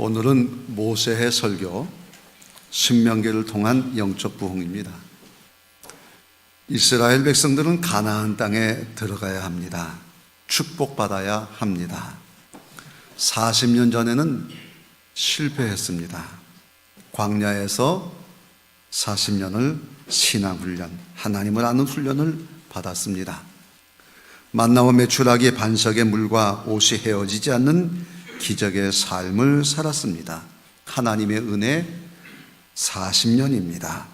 오늘은 모세의 설교, 신명기를 통한 영적 부흥입니다. 이스라엘 백성들은 가나안 땅에 들어가야 합니다. 축복받아야 합니다. 40년 전에는 실패했습니다. 광야에서 40년을 신앙훈련, 하나님을 아는 훈련을 받았습니다. 만나와 메추라기 반석의 물과 옷이 헤어지지 않는 기적의 삶을 살았습니다. 하나님의 은혜 40년입니다.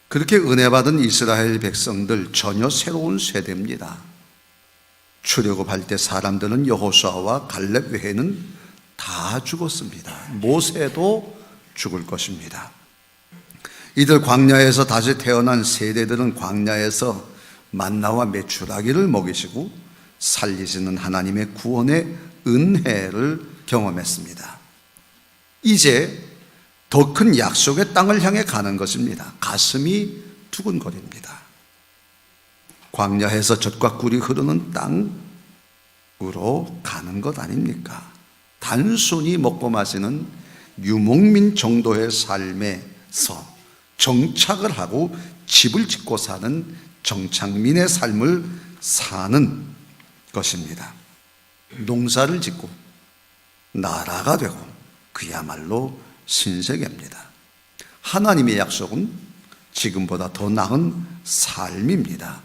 그렇게 은혜 받은 이스라엘 백성들 전혀 새로운 세대입니다. 출애굽할 때 사람들은 여호수아와 갈렙 외에는 다 죽었습니다. 모세도 죽을 것입니다. 이들 광야에서 다시 태어난 세대들은 광야에서 만나와 메추라기를 먹이시고 살리시는 하나님의 구원의 은혜를 경험했습니다. 이제 더 큰 약속의 땅을 향해 가는 것입니다. 가슴이 두근거립니다. 광야에서 젖과 꿀이 흐르는 땅으로 가는 것 아닙니까? 단순히 먹고 마시는 유목민 정도의 삶에서 정착을 하고 집을 짓고 사는 정착민의 삶을 사는 것입니다. 농사를 짓고 나라가 되고 그야말로 신세계입니다. 하나님의 약속은 지금보다 더 나은 삶입니다.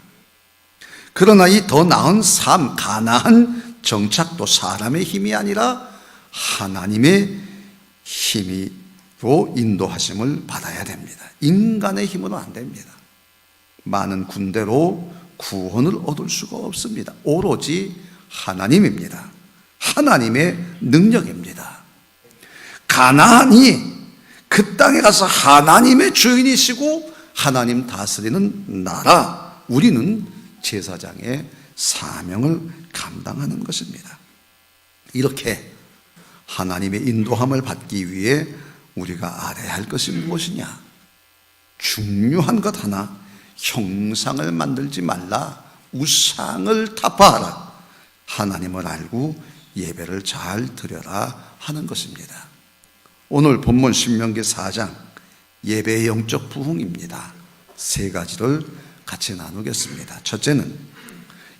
그러나 이 더 나은 삶, 가나안 정착도 사람의 힘이 아니라 하나님의 힘으로 인도하심을 받아야 됩니다. 인간의 힘으로는 안 됩니다. 많은 군대로 구원을 얻을 수가 없습니다. 오로지 하나님입니다. 하나님의 능력입니다. 가나안이 그 땅에 가서 하나님의 주인이시고 하나님 다스리는 나라, 우리는 제사장의 사명을 감당하는 것입니다. 이렇게 하나님의 인도함을 받기 위해 우리가 알아야 할 것이 무엇이냐? 중요한 것 하나, 형상을 만들지 말라, 우상을 타파하라, 하나님을 알고 예배를 잘 드려라 하는 것입니다. 오늘 본문 신명기 4장 예배의 영적 부흥입니다. 세 가지를 같이 나누겠습니다. 첫째는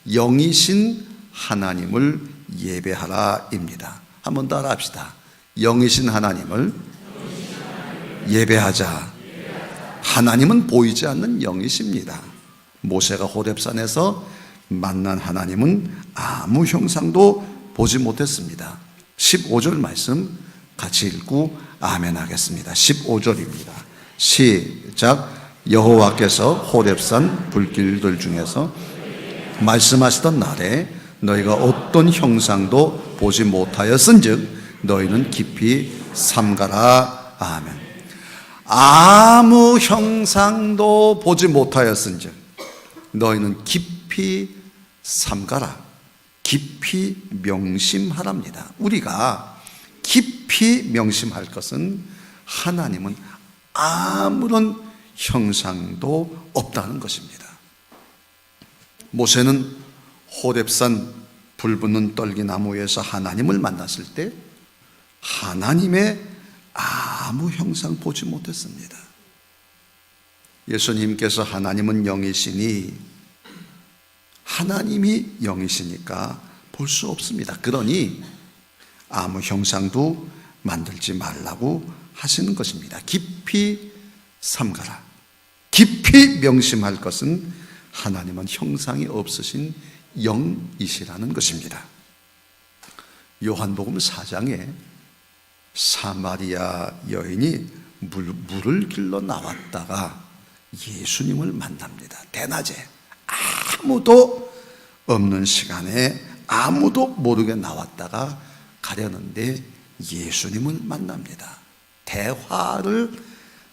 영이신 하나님을 예배하라입니다. 한번 따라 합시다. 영이신 하나님을 예배하자. 하나님은 보이지 않는 영이십니다. 모세가 호렙산에서 만난 하나님은 아무 형상도 보지 못했습니다. 15절 말씀 같이 읽고 아멘 하겠습니다. 15절입니다. 시작. 여호와께서 호렙산 불길들 중에서 말씀하시던 날에 너희가 어떤 형상도 보지 못하였은즉 너희는 깊이 삼가라. 아멘. 아무 형상도 보지 못하였은즉 너희는 깊이 삼가라. 깊이 명심하랍니다. 우리가 깊이 명심할 것은 하나님은 아무런 형상도 없다는 것입니다. 모세는 호렙산 불붙는 떨기나무에서 하나님을 만났을 때 하나님의 아무 형상 보지 못했습니다. 예수님께서 하나님은 영이시니 하나님이 영이시니까 볼 수 없습니다. 그러니 아무 형상도 만들지 말라고 하시는 것입니다. 깊이 삼가라. 깊이 명심할 것은 하나님은 형상이 없으신 영이시라는 것입니다. 요한복음 4장에 사마리아 여인이 물을 길러 나왔다가 예수님을 만납니다. 대낮에 아무도 없는 시간에 아무도 모르게 나왔다가 가려는데 예수님을 만납니다. 대화를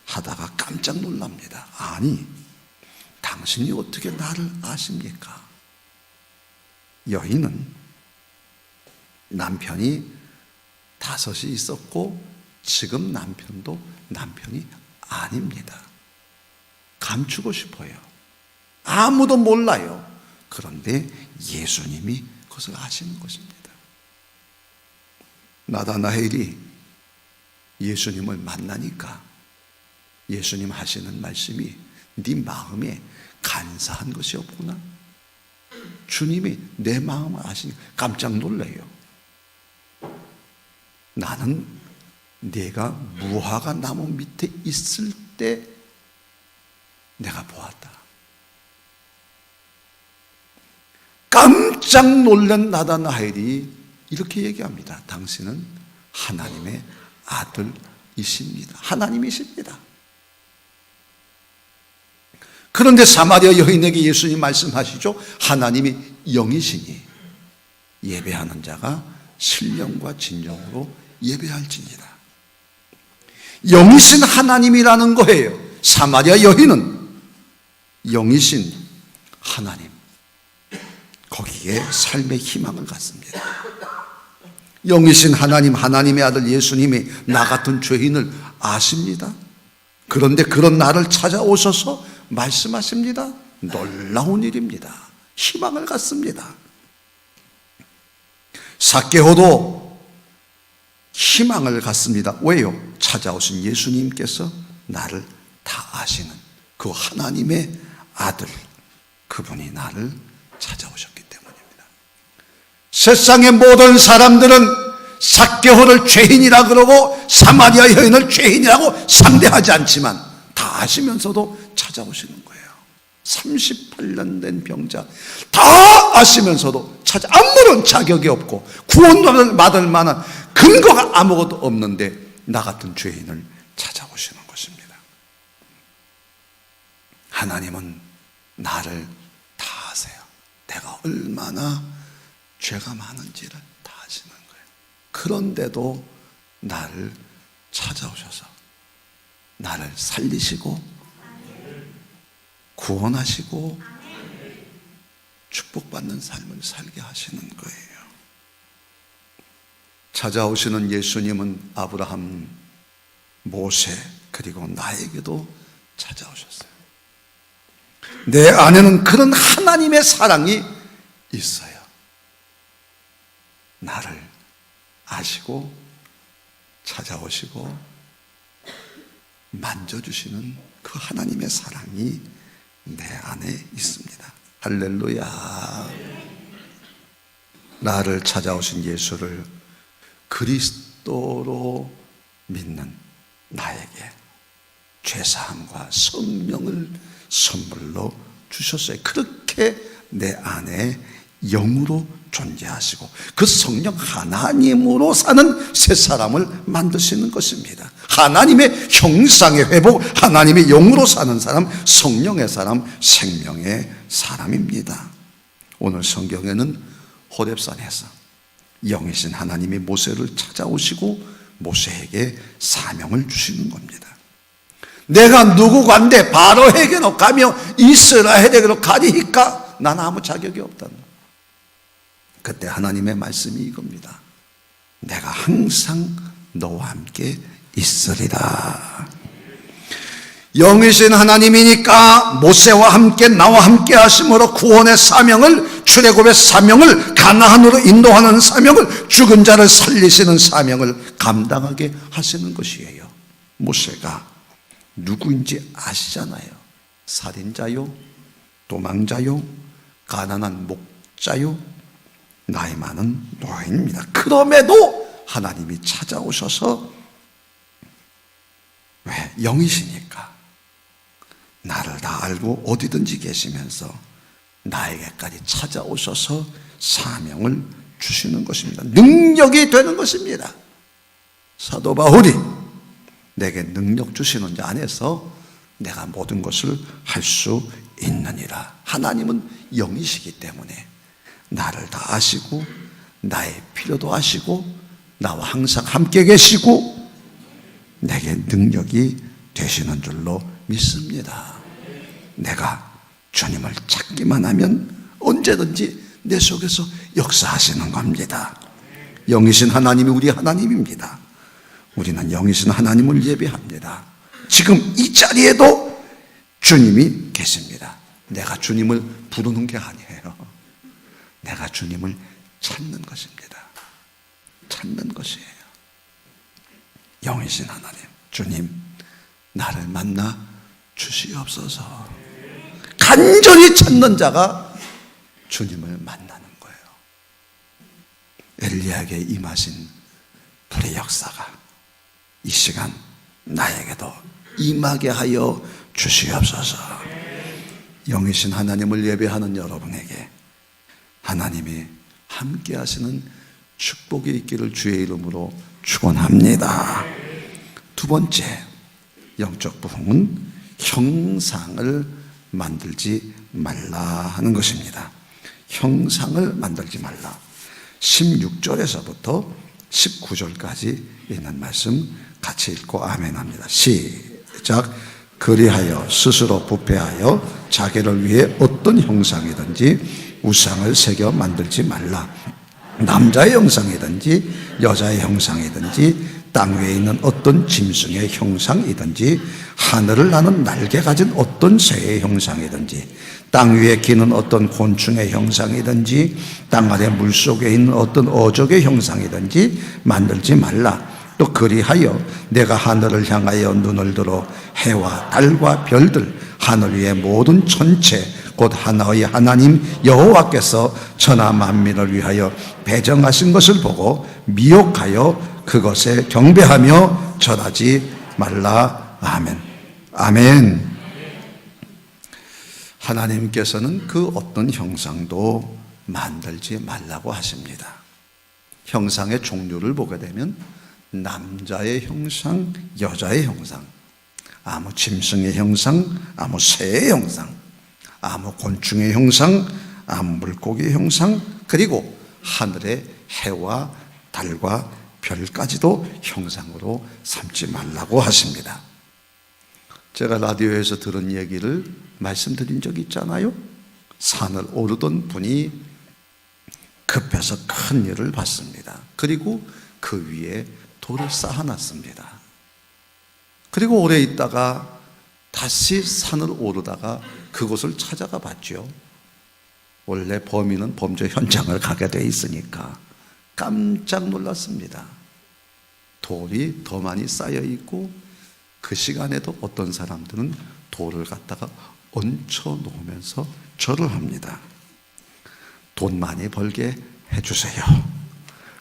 하다가 깜짝 놀랍니다. 아니, 당신이 어떻게 나를 아십니까? 여인은 남편이 5이 있었고 지금 남편도 남편이 아닙니다. 감추고 싶어요. 아무도 몰라요. 그런데 예수님이 그것을 아시는 것입니다. 나다나엘이 예수님을 만나니까 예수님 하시는 말씀이 네 마음에 간사한 것이 없구나. 주님이 내 마음을 아시니 깜짝 놀래요. 나는 네가 무화과 나무 밑에 있을 때 내가 보았다. 깜짝 놀란 나다나엘이 이렇게 얘기합니다. 당신은 하나님의 아들이십니다. 하나님이십니다. 그런데 사마리아 여인에게 예수님 말씀하시죠. 하나님이 영이시니 예배하는 자가 신령과 진정으로 예배할지니라. 영이신 하나님이라는 거예요. 사마리아 여인은 영이신 하나님, 거기에 삶의 희망을 갖습니다. 영이신 하나님, 하나님의 아들 예수님이 나 같은 죄인을 아십니다. 그런데 그런 나를 찾아오셔서 말씀하십니다. 놀라운 일입니다. 희망을 갖습니다. 삭개오도 희망을 갖습니다. 왜요? 찾아오신 예수님께서 나를 다 아시는 그 하나님의 아들, 그분이 나를 찾아오셨기 때문입니다. 세상의 모든 사람들은 삭개오를 죄인이라 그러고 사마리아 여인을 죄인이라고 상대하지 않지만 다 아시면서도 찾아오시는 거예요. 38년 된 병자 다 아시면서도 아무런 자격이 없고 구원받을 만한 근거가 아무것도 없는데 나 같은 죄인을 찾아오시는 것입니다. 하나님은 나를 다 아세요. 내가 얼마나 죄가 많은지를 다 아시는 거예요. 그런데도 나를 찾아오셔서 나를 살리시고 구원하시고 축복받는 삶을 살게 하시는 거예요. 찾아오시는 예수님은 아브라함, 모세, 그리고 나에게도 찾아오셨어요. 내 안에는 그런 하나님의 사랑이 있어요. 나를 아시고 찾아오시고 만져주시는 그 하나님의 사랑이 내 안에 있습니다. 할렐루야. 나를 찾아오신 예수를 그리스도로 믿는 나에게 죄사함과 생명을 선물로 주셨어요. 그렇게 내 안에 영으로 존재하시고 그 성령 하나님으로 사는 새 사람을 만드시는 것입니다. 하나님의 형상의 회복, 하나님의 영으로 사는 사람, 성령의 사람, 생명의 사람입니다. 오늘 성경에는 호렙산에서 영이신 하나님이 모세를 찾아오시고 모세에게 사명을 주시는 겁니다. 내가 누구간데 바로에게로 가며 이스라엘에게로 가리이까 나는 아무 자격이 없다는 거예요. 그때 하나님의 말씀이 이겁니다. 내가 항상 너와 함께 있으리라. 영이신 하나님이니까 모세와 함께 나와 함께 하심으로 구원의 사명을, 출애굽의 사명을, 가나안으로 인도하는 사명을, 죽은 자를 살리시는 사명을 감당하게 하시는 것이에요. 모세가 누구인지 아시잖아요. 살인자요, 도망자요, 가난한 목자요, 나이 많은 노인입니다. 그럼에도 하나님이 찾아오셔서, 왜? 영이시니까 나를 다 알고 어디든지 계시면서 나에게까지 찾아오셔서 사명을 주시는 것입니다. 능력이 되는 것입니다. 사도 바울이 내게 능력 주시는 자 안에서 내가 모든 것을 할 수 있느니라. 하나님은 영이시기 때문에 나를 다 아시고 나의 필요도 아시고 나와 항상 함께 계시고 내게 능력이 되시는 줄로 믿습니다. 내가 주님을 찾기만 하면 언제든지 내 속에서 역사하시는 겁니다. 영이신 하나님이 우리 하나님입니다. 우리는 영이신 하나님을 예배합니다. 지금 이 자리에도 주님이 계십니다. 내가 주님을 부르는 게 아니에요. 내가 주님을 찾는 것입니다. 찾는 것이에요. 영이신 하나님, 주님, 나를 만나 주시옵소서. 간절히 찾는 자가 주님을 만나는 거예요. 엘리야에게 임하신 불의 역사가 이 시간 나에게도 임하게 하여 주시옵소서. 영이신 하나님을 예배하는 여러분에게 하나님이 함께 하시는 축복이 있기를 주의 이름으로 축원합니다. 두 번째 영적 부흥은 형상을 만들지 말라 하는 것입니다. 형상을 만들지 말라. 16절에서부터 19절까지 있는 말씀 같이 읽고 아멘합니다. 시작. 그리하여 스스로 부패하여 자기를 위해 어떤 형상이든지 우상을 새겨 만들지 말라. 남자의 형상이든지 여자의 형상이든지 땅 위에 있는 어떤 짐승의 형상이든지 하늘을 나는 날개 가진 어떤 새의 형상이든지 땅 위에 기는 어떤 곤충의 형상이든지 땅 아래 물속에 있는 어떤 어족의 형상이든지 만들지 말라. 또 그리하여 내가 하늘을 향하여 눈을 들어 해와 달과 별들 하늘 위의 모든 천체 곧 하나의 하나님 여호와께서 천하 만민을 위하여 배정하신 것을 보고 미혹하여 그것에 경배하며 절하지 말라. 아멘. 아멘. 하나님께서는 그 어떤 형상도 만들지 말라고 하십니다. 형상의 종류를 보게 되면 남자의 형상, 여자의 형상, 아무 짐승의 형상, 아무 새의 형상, 아무 곤충의 형상, 아무 물고기의 형상, 그리고 하늘의 해와 달과 별까지도 형상으로 삼지 말라고 하십니다. 제가 라디오에서 들은 얘기를 말씀드린 적이 있잖아요. 산을 오르던 분이 급해서 큰 일을 봤습니다. 그리고 그 위에 돌을 쌓아놨습니다. 그리고 오래 있다가 다시 산을 오르다가 그곳을 찾아가 봤죠. 원래 범인은 범죄 현장을 가게 돼 있으니까 깜짝 놀랐습니다. 돌이 더 많이 쌓여 있고 그 시간에도 어떤 사람들은 돌을 갖다가 얹혀 놓으면서 절을 합니다. 돈 많이 벌게 해주세요.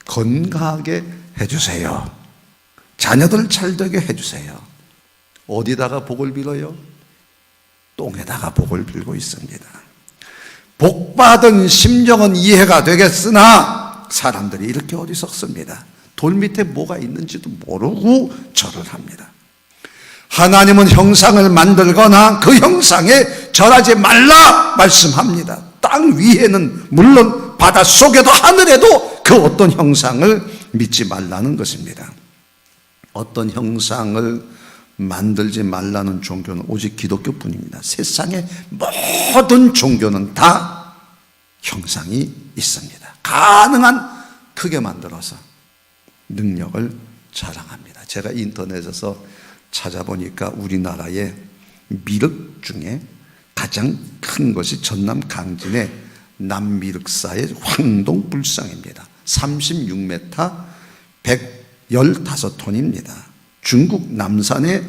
건강하게 해주세요. 자녀들 잘 되게 해주세요. 어디다가 복을 빌어요? 똥에다가 복을 빌고 있습니다. 복받은 심정은 이해가 되겠으나 사람들이 이렇게 어리석습니다. 돌 밑에 뭐가 있는지도 모르고 절을 합니다. 하나님은 형상을 만들거나 그 형상에 절하지 말라 말씀합니다. 땅 위에는 물론 바닷속에도 하늘에도 그 어떤 형상을 믿지 말라는 것입니다. 어떤 형상을 만들지 말라는 종교는 오직 기독교뿐입니다. 세상의 모든 종교는 다 형상이 있습니다. 가능한 크게 만들어서 능력을 자랑합니다. 제가 인터넷에서 찾아보니까 우리나라의 미륵 중에 가장 큰 것이 전남 강진의 남미륵사의 황동불상입니다. 36m 115톤입니다. 중국 남산의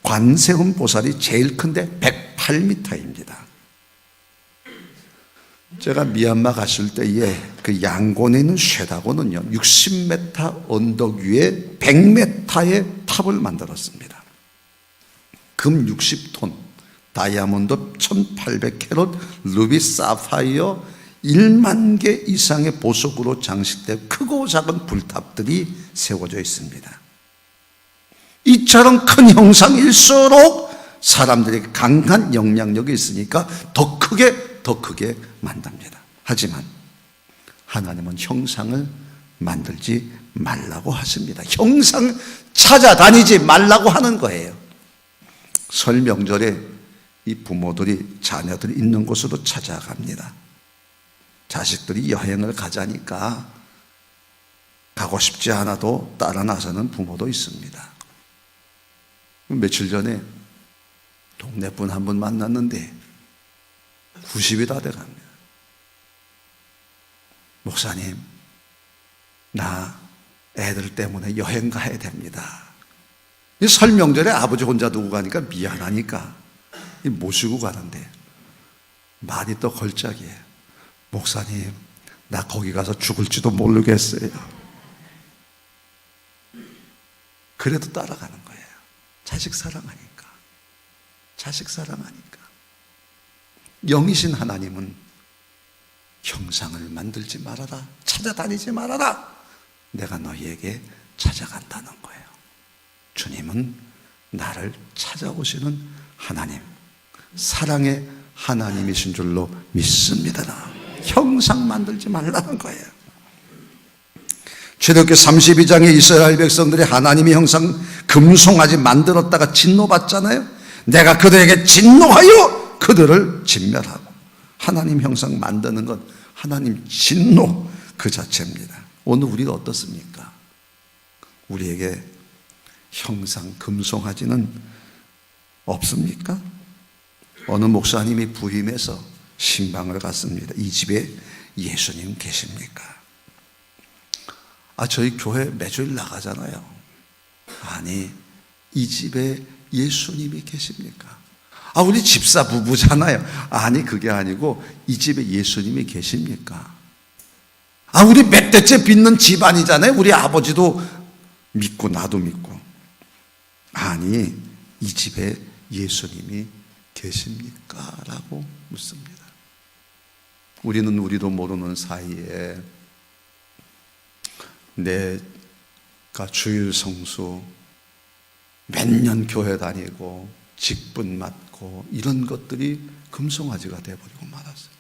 관세음 보살이 제일 큰데 108m입니다. 제가 미얀마 갔을 때에 그 양곤에 있는 쇠다곤은요 60m 언덕 위에 100m의 탑을 만들었습니다. 금 60톤, 다이아몬드 1800캐럿, 루비 사파이어 1만 개 이상의 보석으로 장식된 크고 작은 불탑들이 세워져 있습니다. 이처럼 큰 형상일수록 사람들에게 강한 영향력이 있으니까 더 크게 만듭니다. 하지만 하나님은 형상을 만들지 말라고 하십니다. 형상 찾아다니지 말라고 하는 거예요. 설 명절에 이 부모들이 자녀들이 있는 곳으로 찾아갑니다. 자식들이 여행을 가자니까 가고 싶지 않아도 따라 나서는 부모도 있습니다. 며칠 전에 동네 분 한 분 만났는데 90이 다 돼갑니다. 목사님, 나 애들 때문에 여행 가야 됩니다. 이 설 명절에 아버지 혼자 두고 가니까 미안하니까 모시고 가는데 말이 또 걸작이에요. 목사님, 나 거기 가서 죽을지도 모르겠어요. 그래도 따라가는 거예요. 자식 사랑하니까. 자식 사랑하니까. 영이신 하나님은 형상을 만들지 말아라. 찾아다니지 말아라. 내가 너희에게 찾아간다는 거예요. 주님은 나를 찾아오시는 하나님, 사랑의 하나님이신 줄로 믿습니다. 형상 만들지 말라는 거예요. 출애굽기 32장에 이스라엘 백성들이 하나님의 형상 금송아지 만들었다가 진노받잖아요. 내가 그들에게 진노하여 그들을 진멸하고. 하나님 형상 만드는 것, 하나님 진노 그 자체입니다. 오늘 우리가 어떻습니까? 우리에게 형상 금송아지는 없습니까? 어느 목사님이 부임해서 신방을 갔습니다. 이 집에 예수님 계십니까? 저희 교회 매주일 나가잖아요. 아니, 이 집에 예수님이 계십니까? 우리 집사 부부잖아요. 아니, 그게 아니고 이 집에 예수님이 계십니까? 우리 몇 대째 빚는 집안이잖아요. 우리 아버지도 믿고 나도 믿고. 아니, 이 집에 예수님이 계십니까? 라고 묻습니다. 우리는 우리도 모르는 사이에 내가 주일 성수, 몇 년 교회 다니고 직분 맡고 이런 것들이 금송아지가 되어버리고 말았어요.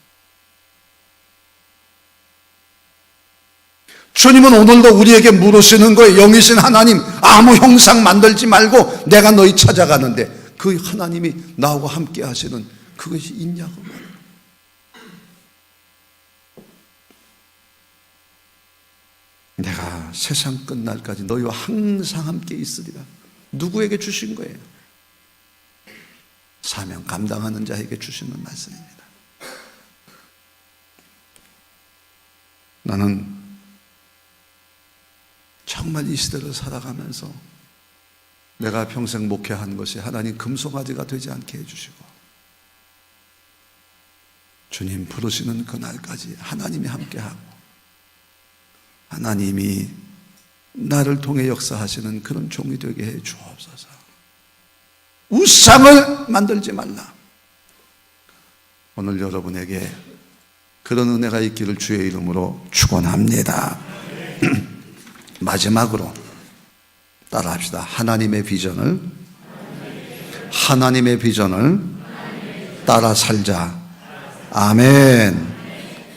주님은 오늘도 우리에게 물으시는 거예요. 영이신 하나님, 아무 형상 만들지 말고 내가 너희 찾아가는데 그 하나님이 나하고 함께 하시는 그것이 있냐고 말해요. 내가 세상 끝날까지 너희와 항상 함께 있으리라. 누구에게 주신 거예요? 사명 감당하는 자에게 주시는 말씀입니다. 나는 정말 이 시대를 살아가면서 내가 평생 목회한 것이 하나님 금송아지가 되지 않게 해주시고 주님 부르시는 그날까지 하나님이 함께하고 하나님이 나를 통해 역사하시는 그런 종이 되게 해 주옵소서. 우상을 만들지 말라. 오늘 여러분에게 그런 은혜가 있기를 주의 이름으로 축원합니다. 마지막으로 따라합시다. 하나님의 비전을 따라 살자. 아멘.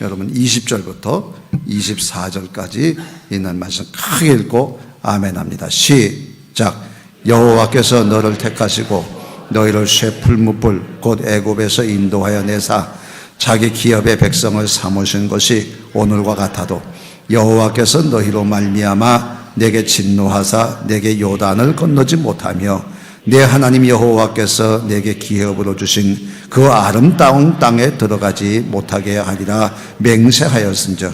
여러분 20절부터 24절까지 있는 말씀 크게 읽고 아멘 합니다. 시작. 여호와께서 너를 택하시고 너희를 쇠 풀무불 곧 애굽에서 인도하여 내사 자기 기업의 백성을 삼으신 것이 오늘과 같아도 여호와께서 너희로 말미암아 내게 진노하사 내게 요단을 건너지 못하며 내 하나님 여호와께서 내게 기업으로 주신 그 아름다운 땅에 들어가지 못하게 하리라 맹세하였은즉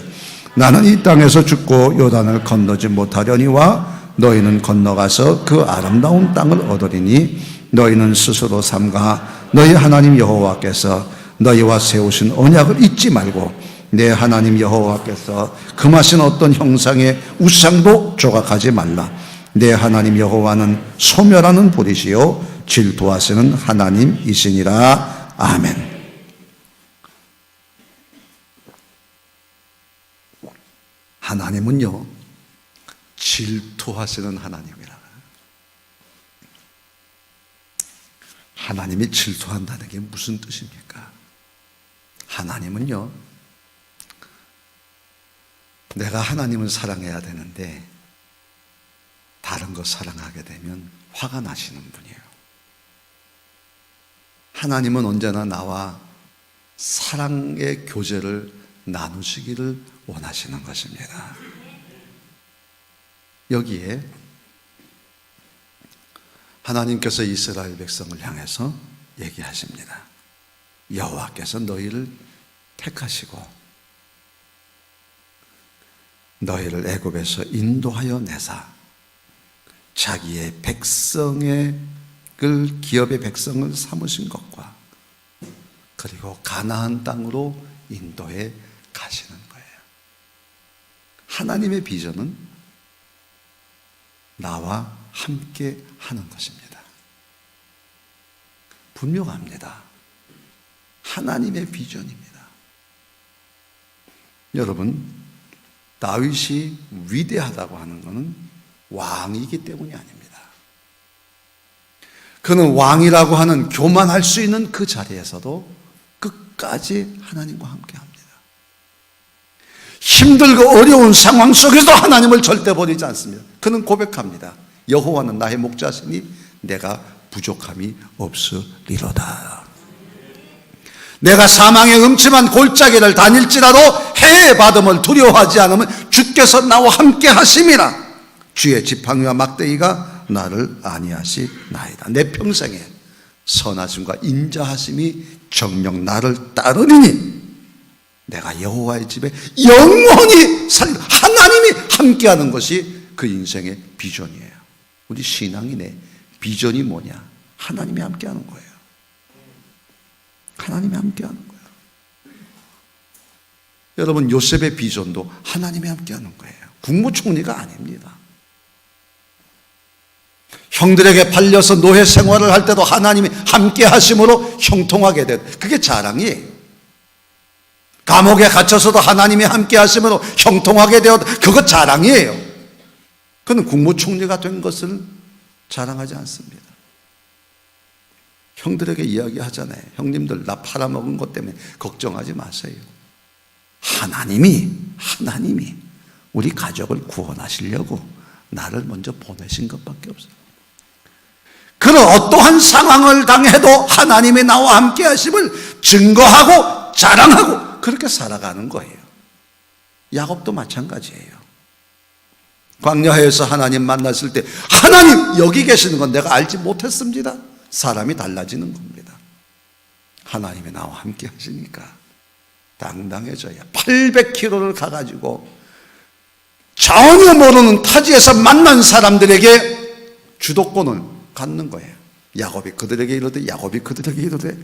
나는 이 땅에서 죽고 요단을 건너지 못하려니와 너희는 건너가서 그 아름다운 땅을 얻으리니 너희는 스스로 삼가 너희 하나님 여호와께서 너희와 세우신 언약을 잊지 말고 내 하나님 여호와께서 금하신 어떤 형상의 우상도 조각하지 말라. 내 하나님 여호와는 소멸하는 불이시요 질투하시는 하나님이시니라. 아멘. 하나님은요 질투하시는 하나님이라. 하나님이 질투한다는 게 무슨 뜻입니까? 하나님은요 내가 하나님을 사랑해야 되는데 다른 것 사랑하게 되면 화가 나시는 분이에요. 하나님은 언제나 나와 사랑의 교제를 나누시기를 원하시는 것입니다. 여기에 하나님께서 이스라엘 백성을 향해서 얘기하십니다. 여호와께서 너희를 택하시고 너희를 애굽에서 인도하여 내사 자기의 기업의 백성을 삼으신 것과 그리고 가나안 땅으로 인도해 가시는 거예요. 하나님의 비전은 나와 함께 하는 것입니다. 분명합니다. 하나님의 비전입니다. 여러분, 다윗이 위대하다고 하는 것은 왕이기 때문이 아닙니다. 그는 왕이라고 하는 교만할 수 있는 그 자리에서도 끝까지 하나님과 함께 합니다. 힘들고 어려운 상황 속에서도 하나님을 절대 버리지 않습니다. 그는 고백합니다. 여호와는 나의 목자시니 내가 부족함이 없으리로다. 내가 사망의 음침한 골짜기를 다닐지라도 해의 바람을 두려워하지 않으면 주께서 나와 함께 하심이라. 주의 지팡이와 막대기가 나를 안위하시나이다. 내 평생에 선하심과 인자하심이 정녕 나를 따르리니 내가 여호와의 집에 영원히 살리라. 하나님이 함께하는 것이 그 인생의 비전이에요. 우리 신앙인의 비전이 뭐냐? 하나님이 함께하는 거예요. 하나님이 함께하는 거예요. 여러분, 요셉의 비전도 하나님이 함께하는 거예요. 국무총리가 아닙니다. 형들에게 팔려서 노예 생활을 할 때도 하나님이 함께 하심으로 형통하게 된, 그게 자랑이에요. 감옥에 갇혀서도 하나님이 함께 하심으로 형통하게 되었, 그거 자랑이에요. 그는 국무총리가 된 것을 자랑하지 않습니다. 형들에게 이야기하잖아요. 형님들 나 팔아먹은 것 때문에 걱정하지 마세요. 하나님이 우리 가족을 구원하시려고 나를 먼저 보내신 것밖에 없어요. 그는 어떠한 상황을 당해도 하나님이 나와 함께 하심을 증거하고 자랑하고 그렇게 살아가는 거예요. 야곱도 마찬가지예요. 광야에서 하나님 만났을 때 하나님 여기 계시는 건 내가 알지 못했습니다. 사람이 달라지는 겁니다. 하나님이 나와 함께 하시니까 당당해져야 800km를 가가지고 전혀 모르는 타지에서 만난 사람들에게 주도권을 갖는 거예요. 야곱이 그들에게 이르되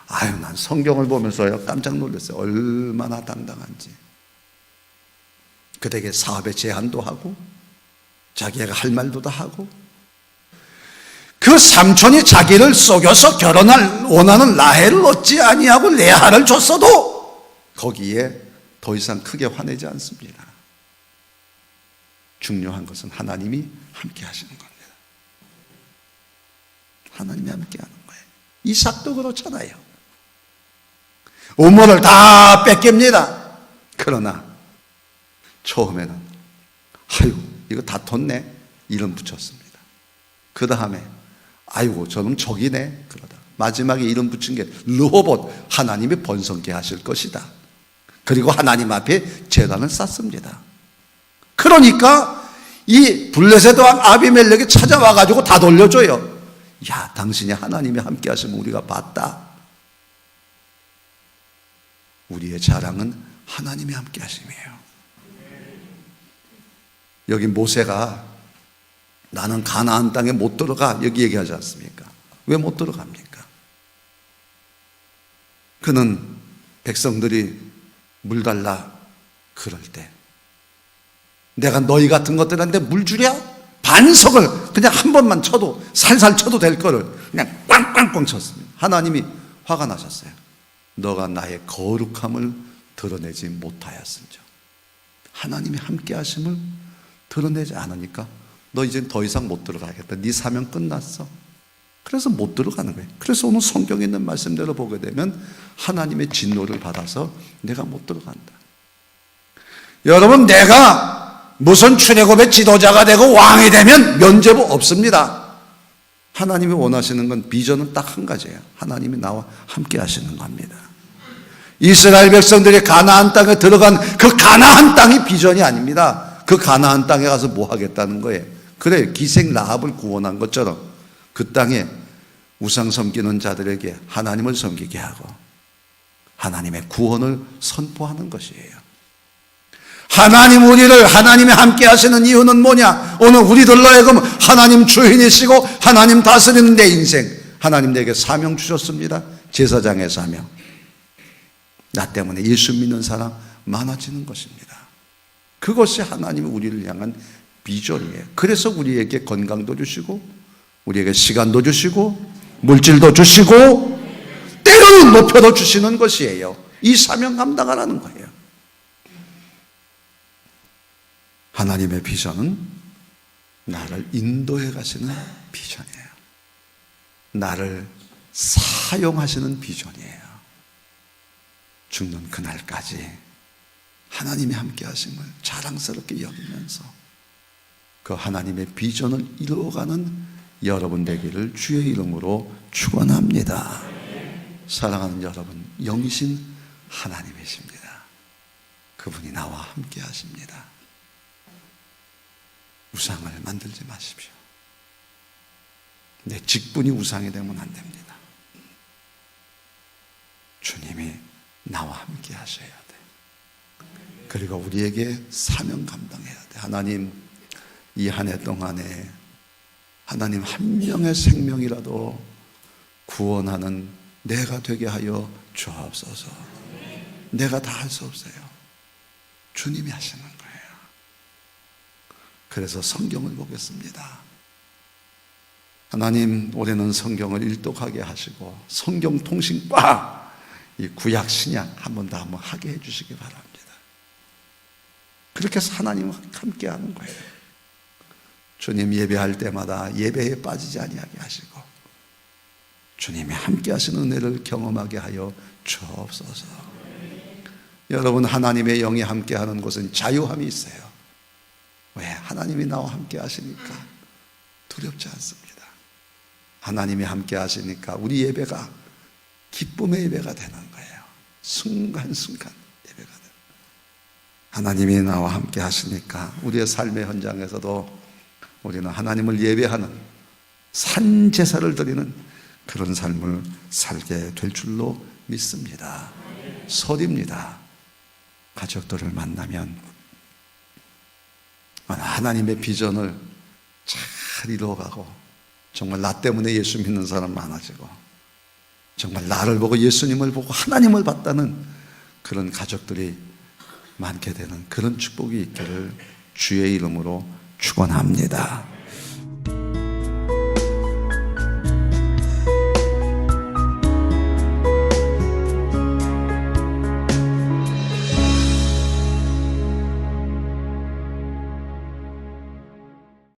아유, 난 성경을 보면서요 깜짝 놀랐어요. 얼마나 당당한지. 그들에게 사업의 제안도 하고 자기가 할 말도 다 하고, 그 삼촌이 자기를 속여서 결혼할 원하는 라헬을 얻지 아니하고 레아를 줬어도 거기에 더 이상 크게 화내지 않습니다. 중요한 것은 하나님이 함께 하시는 겁니다. 하나님이 함께 하는 거예요. 이삭도 그렇잖아요. 우물을 다 뺏깁니다. 그러나 처음에는 아이고 이거 다 텄네 이름 붙였습니다. 그 다음에 아이고 저놈 적이네 그러다 마지막에 이름 붙인 게 르호봇, 하나님이 번성케 하실 것이다. 그리고 하나님 앞에 제단을 쌓습니다. 그러니까 이 블레셋 왕 아비멜렉이 찾아와가지고 다 돌려줘요. 야, 당신이 하나님이 함께 하시면 우리가 봤다. 우리의 자랑은 하나님이 함께 하심이에요. 여기 모세가 나는 가나안 땅에 못 들어가 여기 얘기하지 않습니까? 왜 못 들어갑니까? 그는 백성들이 물 달라 그럴 때 내가 너희 같은 것들한테 물 주랴? 반석을 그냥 한 번만 쳐도 살살 쳐도 될 거를 그냥 꽝꽝꽝 쳤습니다. 하나님이 화가 나셨어요. 너가 나의 거룩함을 드러내지 못하였음죠. 하나님이 함께 하심을 드러내지 않으니까 너 이제 더 이상 못 들어가겠다. 네 사명 끝났어. 그래서 못 들어가는 거예요. 그래서 오늘 성경에 있는 말씀대로 보게 되면 하나님의 진노를 받아서 내가 못 들어간다. 여러분, 내가 무슨 출애굽의 지도자가 되고 왕이 되면 면죄부 없습니다. 하나님이 원하시는 건 비전은 딱 한 가지예요. 하나님이 나와 함께 하시는 겁니다. 이스라엘 백성들이 가나안 땅에 들어간 그 가나안 땅이 비전이 아닙니다. 그 가나안 땅에 가서 뭐 하겠다는 거예요. 그래, 기생 라합을 구원한 것처럼 그 땅에 우상 섬기는 자들에게 하나님을 섬기게 하고 하나님의 구원을 선포하는 것이에요. 하나님 우리를 하나님이 함께 하시는 이유는 뭐냐? 오늘 우리들로 하여금 하나님 주인이시고 하나님 다스리는 내 인생, 하나님 내게 사명 주셨습니다. 제사장의 사명. 나 때문에 예수 믿는 사람 많아지는 것입니다. 그것이 하나님이 우리를 향한 비전이에요. 그래서 우리에게 건강도 주시고 우리에게 시간도 주시고 물질도 주시고 때로는 목표도 주시는 것이에요. 이 사명 감당하라는 거예요. 하나님의 비전은 나를 인도해 가시는 비전이에요. 나를 사용하시는 비전이에요. 죽는 그날까지 하나님이 함께 하심을 자랑스럽게 여기면서 그 하나님의 비전을 이루어가는 여러분 되기를 주의 이름으로 축원합니다. 사랑하는 여러분, 영이신 하나님이십니다. 그분이 나와 함께 하십니다. 우상을 만들지 마십시오. 내 직분이 우상이 되면 안 됩니다. 주님이 나와 함께 하셔야 돼. 그리고 우리에게 사명 감당해야 돼. 하나님, 이 한 해 동안에 하나님 한 명의 생명이라도 구원하는 내가 되게 하여 주옵소서. 내가 다 할 수 없어요. 주님이 하시는 거예요. 그래서 성경을 보겠습니다. 하나님, 올해는 성경을 일독하게 하시고 성경 통신과 이 구약 신약 한 번 더 한번 하게 해주시기 바랍니다. 그렇게 해서 하나님과 함께 하는 거예요. 주님 예배할 때마다 예배에 빠지지 아니하게 하시고 주님이 함께 하시는 은혜를 경험하게 하여 주옵소서. 여러분, 하나님의 영이 함께 하는 곳은 자유함이 있어요. 왜? 하나님이 나와 함께 하시니까 두렵지 않습니다. 하나님이 함께 하시니까 우리 예배가 기쁨의 예배가 되는 거예요. 순간순간 예배가 돼요. 하나님이 나와 함께 하시니까 우리의 삶의 현장에서도 우리는 하나님을 예배하는 산제사를 드리는 그런 삶을 살게 될 줄로 믿습니다. 설입니다. 가족들을 만나면 하나님의 비전을 잘 이루어가고 정말 나 때문에 예수 믿는 사람 많아지고 정말 나를 보고 예수님을 보고 하나님을 봤다는 그런 가족들이 많게 되는 그런 축복이 있기를 주의 이름으로 축원합니다.